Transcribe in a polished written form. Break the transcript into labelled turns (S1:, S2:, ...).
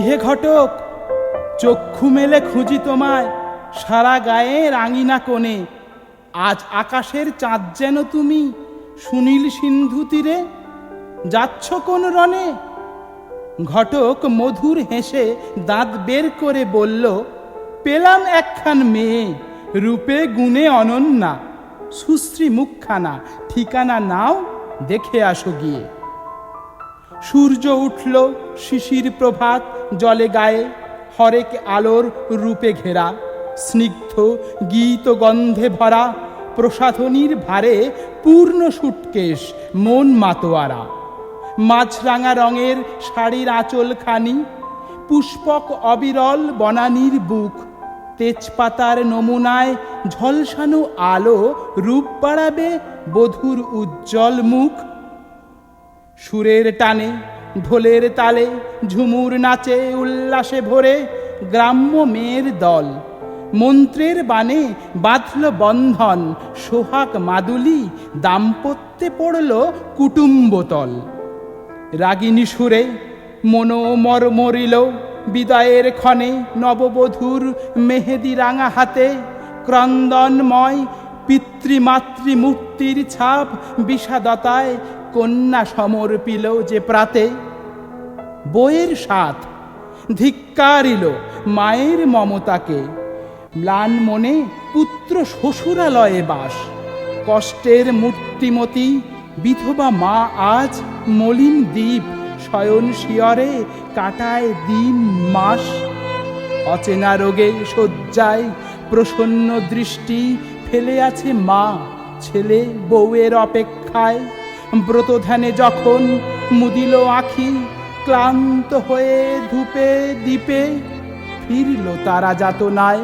S1: হে ঘটক, চক্ষু মেলে খুঁজি তোমায় সারা গায়ে রাঙিনা কোণে। আজ আকাশের চাঁদ যেন তুমি সুনীল সিন্ধু তীরে, যাচ্ছ কোন রণে? ঘটক মধুর হেসে দাঁত বের করে বলল, পেলাম একখান মেয়ে, রূপে গুণে অনন্যা, সুশ্রী মুখখানা, ঠিকানা নাও, দেখে আসো গিয়ে। সূর্য উঠল, শিশির প্রভাত জলে গায়ে, হরেক আলোর রূপে ঘেরা, স্নিগ্ধ গীত গন্ধে ভরা, প্রসাধনীর ভারে পূর্ণ সুটকেশ মন মাতোয়ারা। মাছরাঙা রঙের শাড়ির আঁচলখানি, পুষ্পক অবিরল বনানীর বুক, তেজপাতার নমুনায় ঝলসানো আলো রূপ বাড়াবে বধূর উজ্জ্বল মুখ। সুরের টানে ঢোলের তালে ঝুমুর নাচে উল্লাসে ভরে গ্রাম্য মেয়ের দল, মন্ত্রের বাণে বাঁধল বন্ধন সোহাগ মাদুলি, দাম্পত্যে পড়ল কুটুম্বতল। রাগিনী সুরে মনো মরমরিল বিদায়ের ক্ষণে, নববধূর মেহেদি রাঙা হাতে ক্রন্দনময় পিতৃমাতৃমূর্তির ছাপ বিষাদতায় কন্যা সমর্পিল যে প্রাতে। বইয়ের সাথ ধিক্কারিল মায়ের মমতাকে, ম্লান মনে পুত্র শ্বশুরালয়ে বাস, কষ্টের মূর্তিমতী বিধবা মা আজ মলিন দ্বীপ শয়ন শিয়রে কাটায় দিন মাস। অচেনা রোগে শয্যায় প্রসন্ন দৃষ্টি ফেলে আছে মা ছেলে বউয়ের অপেক্ষায়। ব্রতধ্যানে যখন মুদিল আঁখি, ক্লান্ত হয়ে ধূপে দ্বীপে ফিরল তারা যাতনায়।